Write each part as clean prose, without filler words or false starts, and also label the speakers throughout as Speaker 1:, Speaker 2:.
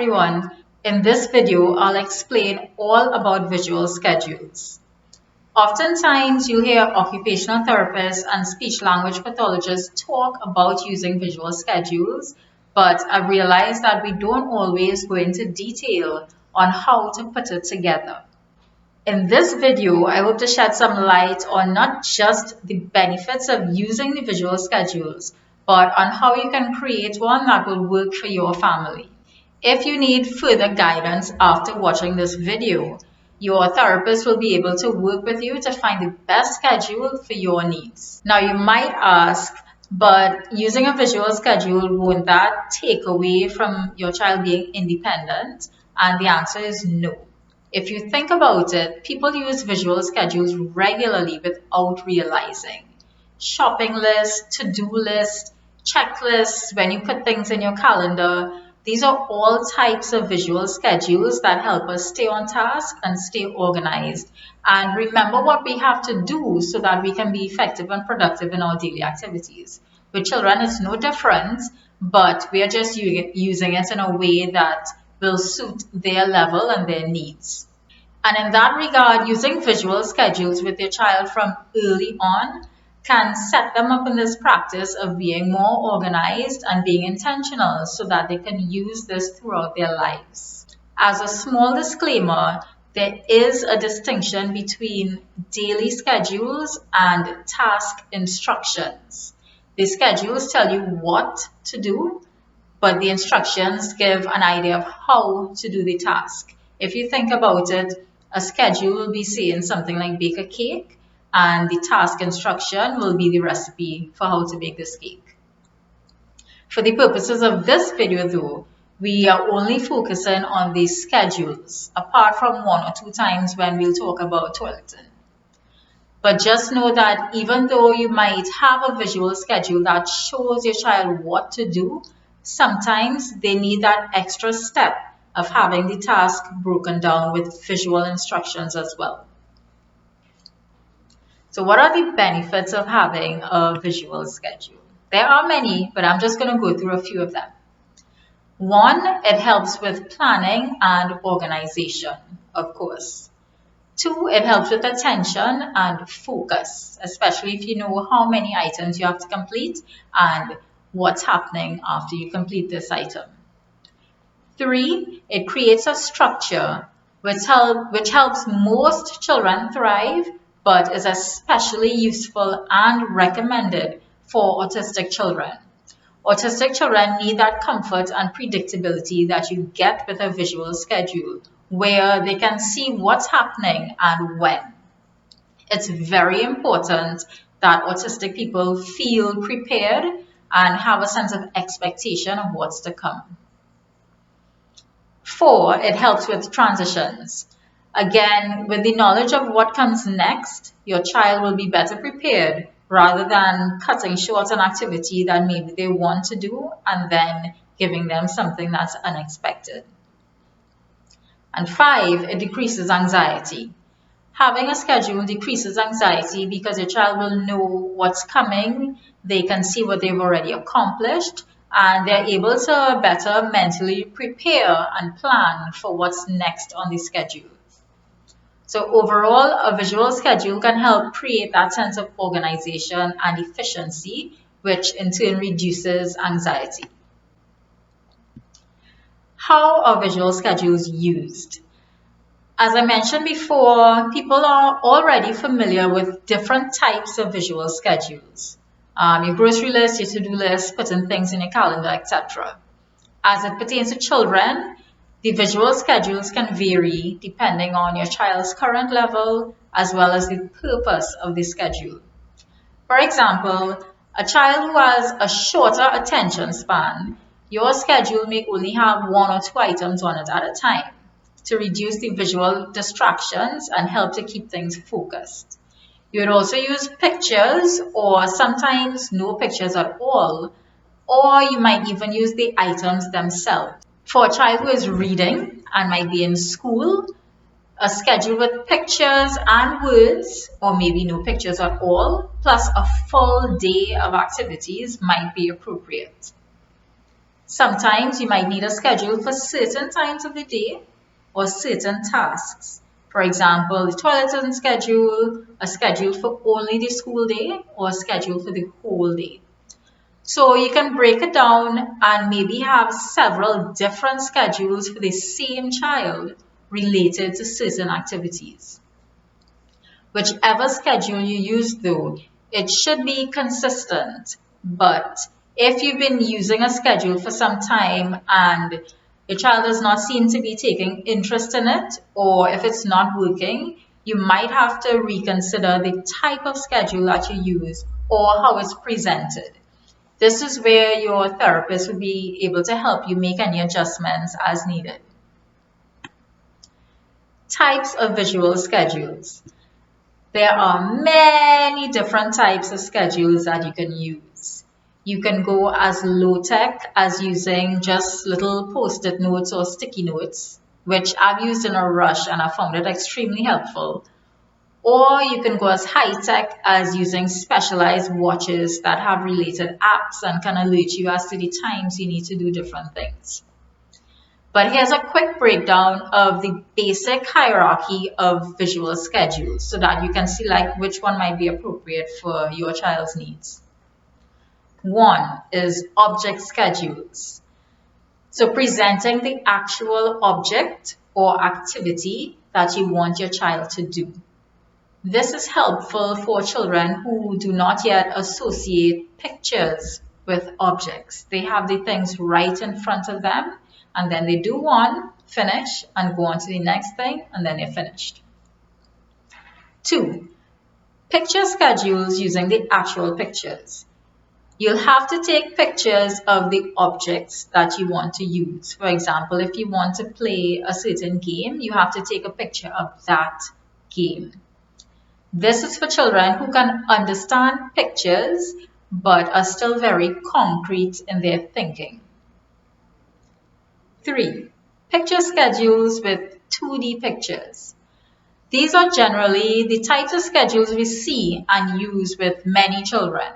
Speaker 1: everyone, in this video I'll explain all about visual schedules. Oftentimes you'll hear occupational therapists and speech language pathologists talk about using visual schedules, but I've realized that we don't always go into detail on how to put it together. In this video, I hope to shed some light on not just the benefits of using the visual schedules, but on how you can create one that will work for your family. If you need further guidance after watching this video, your therapist will be able to work with you to find the best schedule for your needs. Now you might ask, but using a visual schedule, won't that take away from your child being independent? And the answer is no. If you think about it, people use visual schedules regularly without realizing. Shopping lists, to-do lists, checklists, when you put things in your calendar, these are all types of visual schedules that help us stay on task and stay organized and remember what we have to do so that we can be effective and productive in our daily activities. With children, it's no different, but we are just using it in a way that will suit their level and their needs. And in that regard, using visual schedules with your child from early on can set them up in this practice of being more organized and being intentional so that they can use this throughout their lives. As a small disclaimer, there is a distinction between daily schedules and task instructions. The schedules tell you what to do, but the instructions give an idea of how to do the task. If you think about it, a schedule will be saying something like bake a cake, and the task instruction will be the recipe for how to bake this cake. For the purposes of this video though, we are only focusing on the schedules, apart from one or two times when we'll talk about toileting. But just know that even though you might have a visual schedule that shows your child what to do, sometimes they need that extra step of having the task broken down with visual instructions as well. So what are the benefits of having a visual schedule? There are many, but I'm just going to go through a few of them. One, it helps with planning and organization, of course. Two, it helps with attention and focus, especially if you know how many items you have to complete and what's happening after you complete this item. Three, it creates a structure which helps most children thrive, but is especially useful and recommended for autistic children. Autistic children need that comfort and predictability that you get with a visual schedule, where they can see what's happening and when. It's very important that autistic people feel prepared and have a sense of expectation of what's to come. Four, it helps with transitions. Again, with the knowledge of what comes next, your child will be better prepared rather than cutting short an activity that maybe they want to do and then giving them something that's unexpected. And five, it decreases anxiety. Having a schedule decreases anxiety because your child will know what's coming, they can see what they've already accomplished, and they're able to better mentally prepare and plan for what's next on the schedule. So overall, a visual schedule can help create that sense of organization and efficiency, which in turn reduces anxiety. How are visual schedules used? As I mentioned before, people are already familiar with different types of visual schedules. Your grocery list, your to-do list, putting things in your calendar, etc. As it pertains to children, the visual schedules can vary depending on your child's current level as well as the purpose of the schedule. For example, a child who has a shorter attention span, your schedule may only have one or two items on it at a time to reduce the visual distractions and help to keep things focused. You would also use pictures or sometimes no pictures at all, or you might even use the items themselves. For a child who is reading and might be in school, a schedule with pictures and words, or maybe no pictures at all, plus a full day of activities might be appropriate. Sometimes you might need a schedule for certain times of the day or certain tasks. For example, the toileting schedule, a schedule for only the school day, or a schedule for the whole day. So you can break it down and maybe have several different schedules for the same child related to certain activities. Whichever schedule you use though, it should be consistent. But if you've been using a schedule for some time and your child does not seem to be taking interest in it, or if it's not working, you might have to reconsider the type of schedule that you use or how it's presented. This is where your therapist will be able to help you make any adjustments as needed. Types of visual schedules. There are many different types of schedules that you can use. You can go as low-tech as using just little Post-it notes or sticky notes, which I've used in a rush and I found it extremely helpful. Or you can go as high-tech as using specialized watches that have related apps and can alert you as to the times you need to do different things. But here's a quick breakdown of the basic hierarchy of visual schedules so that you can select which one might be appropriate for your child's needs. One is object schedules. So presenting the actual object or activity that you want your child to do. This is helpful for children who do not yet associate pictures with objects. They have the things right in front of them, and then they do one, finish, and go on to the next thing, and then they're finished. 2. Picture schedules using the actual pictures. You'll have to take pictures of the objects that you want to use. For example, if you want to play a certain game, you have to take a picture of that game. This is for children who can understand pictures but are still very concrete in their thinking. 3. Picture schedules with 2D pictures. These are generally the types of schedules we see and use with many children.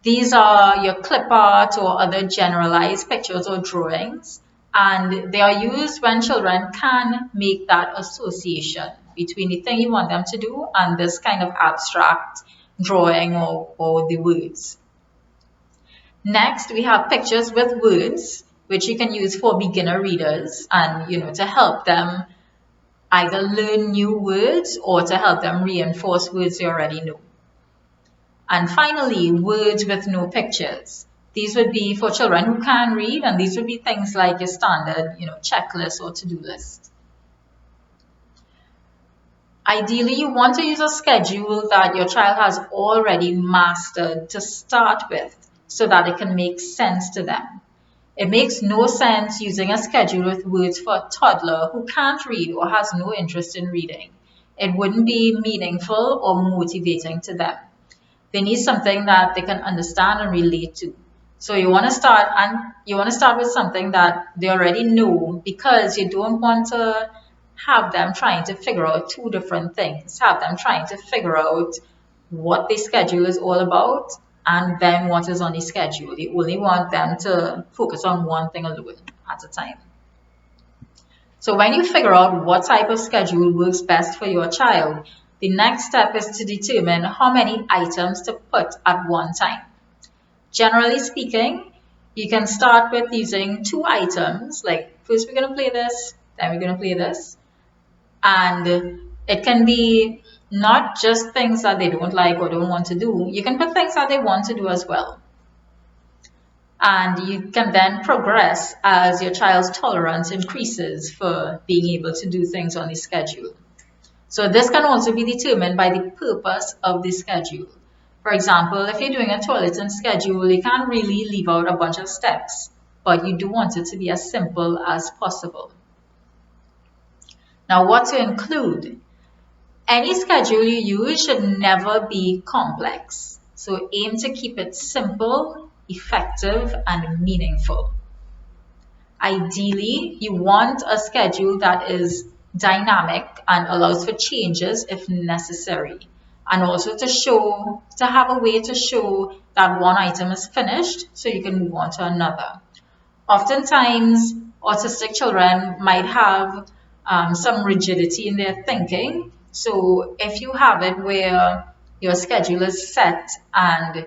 Speaker 1: These are your clip art or other generalized pictures or drawings, and they are used when children can make that association between the thing you want them to do and this kind of abstract drawing or the words. Next, we have pictures with words, which you can use for beginner readers and to help them either learn new words or to help them reinforce words they already know. And finally, words with no pictures. These would be for children who can read, and these would be things like your standard, checklist or to-do list. Ideally, you want to use a schedule that your child has already mastered to start with so that it can make sense to them. It makes no sense using a schedule with words for a toddler who can't read or has no interest in reading. It wouldn't be meaningful or motivating to them. They need something that they can understand and relate to. So you want to start with something that they already know, because you don't want to have them trying to figure out two different things. Have them trying to figure out what the schedule is all about and then what is on the schedule. You only want them to focus on one thing alone at a time. So when you figure out what type of schedule works best for your child, the next step is to determine how many items to put at one time. Generally speaking, you can start with using 2 items, like first we're going to play this, then we're going to play this. And it can be not just things that they don't like or don't want to do. You can put things that they want to do as well. And you can then progress as your child's tolerance increases for being able to do things on the schedule. So this can also be determined by the purpose of the schedule. For example, if you're doing a toileting schedule, you can't really leave out a bunch of steps, but you do want it to be as simple as possible. Now, what to include? Any schedule you use should never be complex. So aim to keep it simple, effective, and meaningful. Ideally, you want a schedule that is dynamic and allows for changes if necessary, and also to have a way to show that one item is finished so you can move on to another. Oftentimes, autistic children might have some rigidity in their thinking. So if you have it where your schedule is set and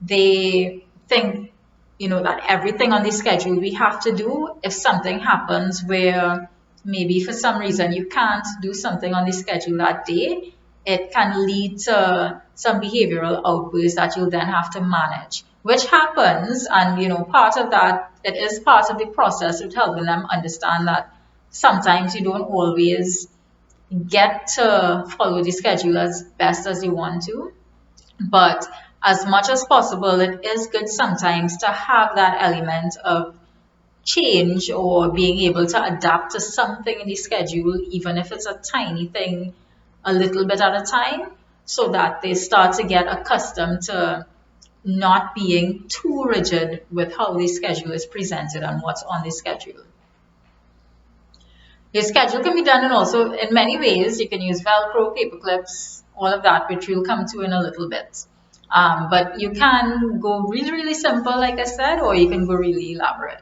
Speaker 1: they think, that everything on the schedule we have to do, if something happens where maybe for some reason you can't do something on the schedule that day, it can lead to some behavioral outbursts that you'll then have to manage, which happens. And part of that, it is part of the process of helping them understand that sometimes you don't always get to follow the schedule as best as you want to. But as much as possible, it is good sometimes to have that element of change or being able to adapt to something in the schedule, even if it's a tiny thing, a little bit at a time, so that they start to get accustomed to not being too rigid with how the schedule is presented and what's on the schedule. Your schedule can be done in many ways. You can use Velcro, paper clips, all of that, which we'll come to in a little bit. But you can go really, really simple, like I said, or you can go really elaborate.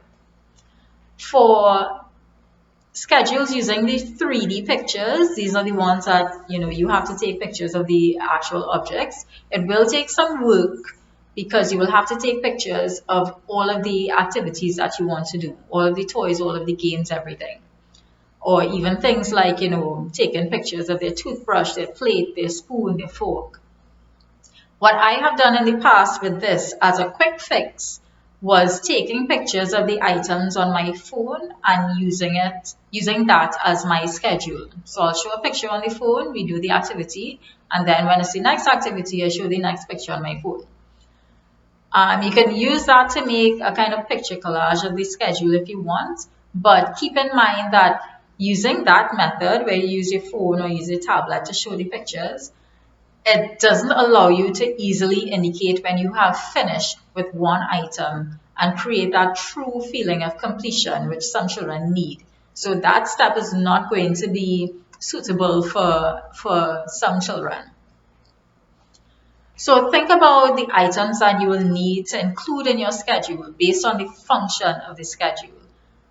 Speaker 1: For schedules using the 3D pictures, these are the ones that you have to take pictures of the actual objects. It will take some work because you will have to take pictures of all of the activities that you want to do, all of the toys, all of the games, everything. Or even things like, taking pictures of their toothbrush, their plate, their spoon, their fork. What I have done in the past with this as a quick fix was taking pictures of the items on my phone and using that as my schedule. So I'll show a picture on the phone, we do the activity, and then when it's the next activity, I show the next picture on my phone. You can use that to make a kind of picture collage of the schedule if you want, but keep in mind that using that method where you use your phone or use your tablet to show the pictures, it doesn't allow you to easily indicate when you have finished with one item and create that true feeling of completion, which some children need. So that step is not going to be suitable for some children. So think about the items that you will need to include in your schedule based on the function of the schedule.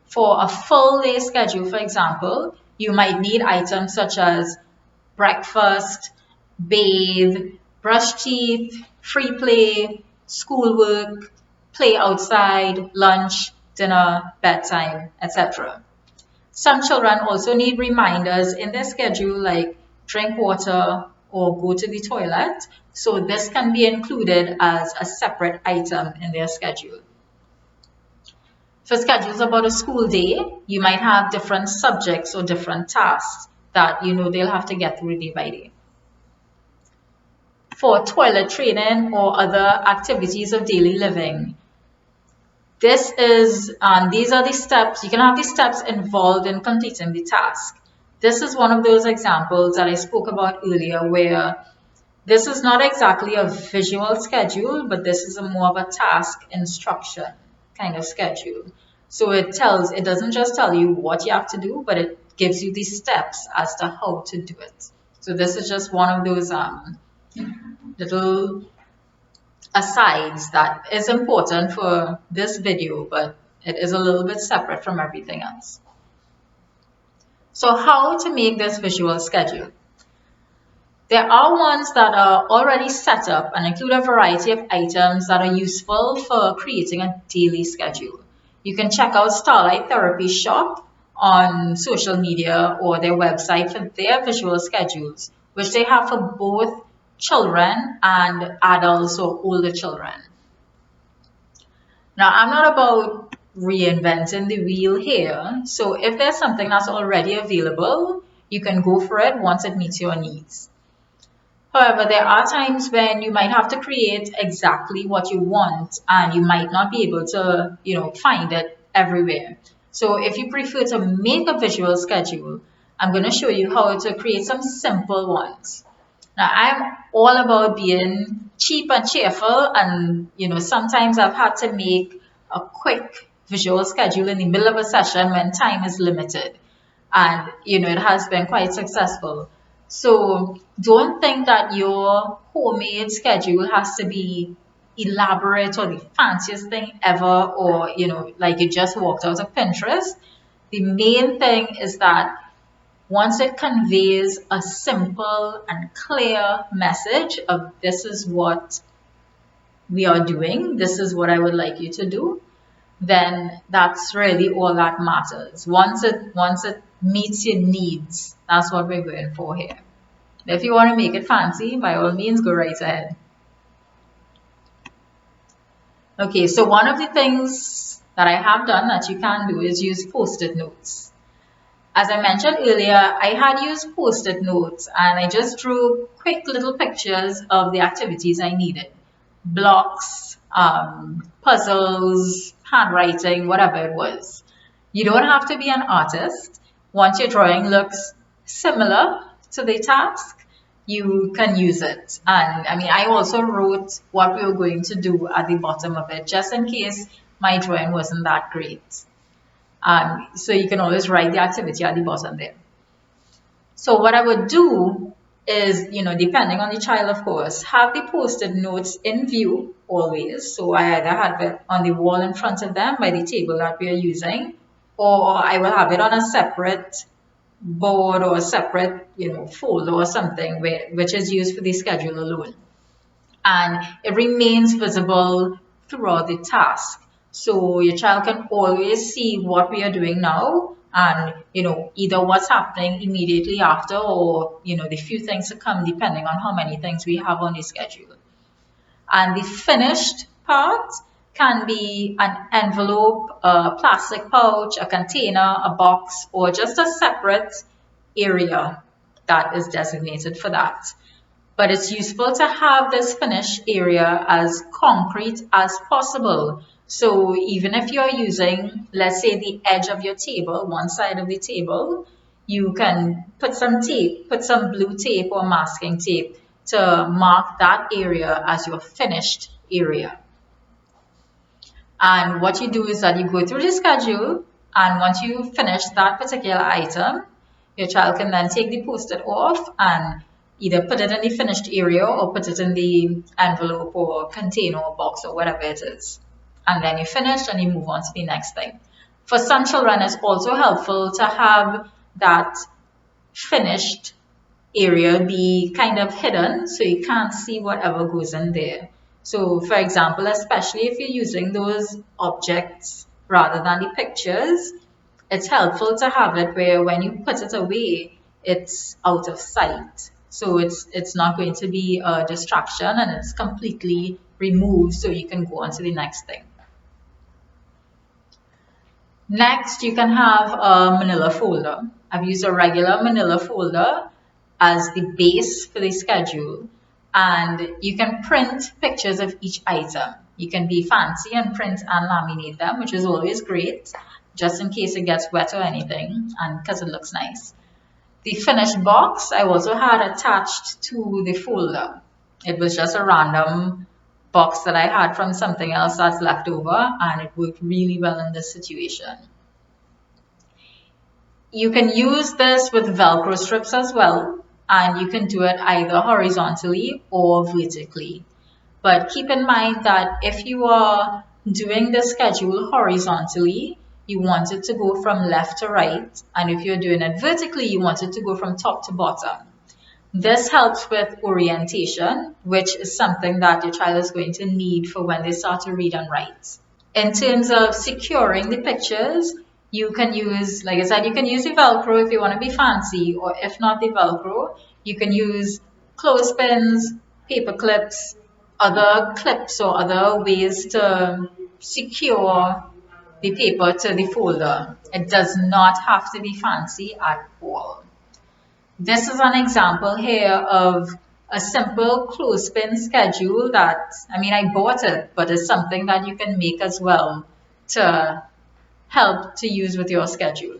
Speaker 1: For a full day schedule, for example, you might need items such as breakfast, bathe, brush teeth, free play, schoolwork, play outside, lunch, dinner, bedtime, etc. Some children also need reminders in their schedule like drink water or go to the toilet. So this can be included as a separate item in their schedule. For schedules about a school day, you might have different subjects or different tasks that they'll have to get through day by day. For toilet training or other activities of daily living, these are the steps. You can have the steps involved in completing the task. This is one of those examples that I spoke about earlier where this is not exactly a visual schedule, but this is more of a task instruction kind of schedule. So it doesn't just tell you what you have to do, but it gives you the steps as to how to do it. So this is just one of those little asides that is important for this video, but it is a little bit separate from everything else. So how to make this visual schedule? There are ones that are already set up and include a variety of items that are useful for creating a daily schedule. You can check out Starlight Therapy Shop on social media or their website for their visual schedules, which they have for both children and adults or older children. Now, I'm not about reinventing the wheel here. So if there's something that's already available, you can go for it once it meets your needs. However, there are times when you might have to create exactly what you want and you might not be able to, find it everywhere. So if you prefer to make a visual schedule, I'm going to show you how to create some simple ones. Now, I'm all about being cheap and cheerful, and sometimes I've had to make a quick visual schedule in the middle of a session when time is limited, and it has been quite successful. So don't think that your homemade schedule has to be elaborate or the fanciest thing ever, or like you just walked out of Pinterest. The main thing is that once it conveys a simple and clear message of this is what we are doing, this is what I would like you to do, then that's really all that matters. Once it meets your needs, that's what we're going for here. If you want to make it fancy, by all means, go right ahead. Okay, so one of the things that I have done that you can do is use Post-it notes. As I mentioned earlier, I had used Post-it notes and I just drew quick little pictures of the activities I needed. Blocks, puzzles, handwriting, whatever it was. You don't have to be an artist. Once your drawing looks similar to the task, you can use it. And I mean, I also wrote what we were going to do at the bottom of it, just in case my drawing wasn't that great. So you can always write the activity at the bottom there. So what I would do is, depending on the child, of course, have the Post-it notes in view always. So I either have it on the wall in front of them by the table that we are using, or I will have it on a separate board or a separate, folder or something which is used for the schedule alone. And it remains visible throughout the task. So your child can always see what we are doing now and, either what's happening immediately after or, the few things to come depending on how many things we have on the schedule. And the finished part can be an envelope, a plastic pouch, a container, a box, or just a separate area that is designated for that. But it's useful to have this finished area as concrete as possible. So even if you're using, let's say, the edge of your table, one side of the table, you can put some tape, put some blue tape or masking tape to mark that area as your finished area. And what you do is that you go through the schedule, and once you finish that particular item, your child can then take the Post-it off and either put it in the finished area or put it in the envelope or container or box or whatever it is. And then you finish and you move on to the next thing. For some children, it's also helpful to have that finished area be kind of hidden so you can't see whatever goes in there. So for example, especially if you're using those objects rather than the pictures, it's helpful to have it where when you put it away, it's out of sight. So it's not going to be a distraction and it's completely removed so you can go on to the next thing. Next, you can have a manila folder. I've used a regular manila folder as the base for the schedule, and you can print pictures of each item. You can be fancy and print and laminate them, which is always great, just in case it gets wet or anything, and because it looks nice. The finished box I also had attached to the folder. It was just a random box that I had from something else that's left over, and it worked really well in this situation. You can use this with Velcro strips as well, and you can do it either horizontally or vertically. But keep in mind that if you are doing the schedule horizontally, you want it to go from left to right, and if you're doing it vertically, you want it to go from top to bottom. This helps with orientation, which is something that your child is going to need for when they start to read and write. In terms of securing the pictures, you can use, like I said, you can use the Velcro if you want to be fancy, or if not the Velcro, you can use clothespins, paper clips, other clips or other ways to secure the paper to the folder. It does not have to be fancy at all. This is an example here of a simple clothespin schedule that, I bought it, but it's something that you can make as well to help to use with your schedule.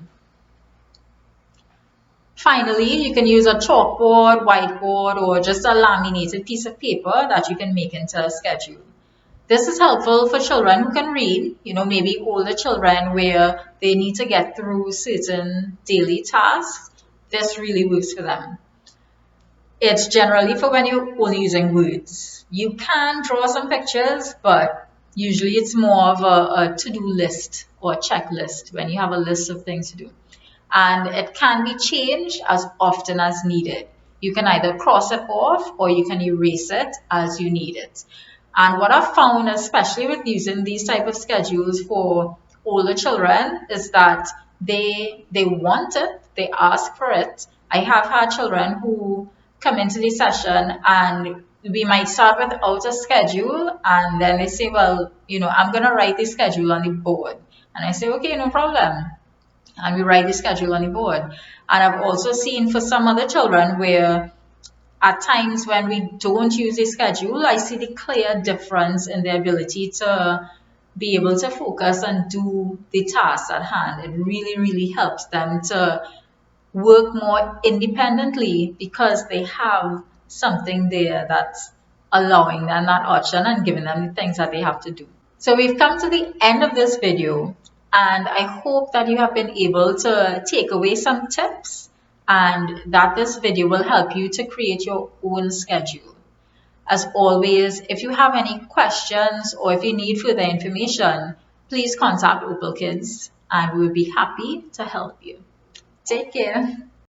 Speaker 1: Finally, you can use a chalkboard, whiteboard, or just a laminated piece of paper that you can make into a schedule. This is helpful for children who can read, maybe older children where they need to get through certain daily tasks. This really works for them. It's generally for when you're only using words. You can draw some pictures, but usually it's more of a to-do list or a checklist when you have a list of things to do. And it can be changed as often as needed. You can either cross it off or you can erase it as you need it. And what I've found, especially with using these type of schedules for older children, is that they want it, they ask for it. I have had children who come into the session and we might start without a schedule and then they say, well, I'm going to write the schedule on the board. And I say, okay, no problem, and we write the schedule on the board. And I've also seen for some other children where at times when we don't use a schedule, I see the clear difference in their ability to be able to focus and do the task at hand. It really, really helps them to work more independently because they have something there that's allowing them that option and giving them the things that they have to do. So we've come to the end of this video, and I hope that you have been able to take away some tips and that this video will help you to create your own schedule. As always, if you have any questions or if you need further information, please contact Opal Kids and we'll be happy to help you. Take care.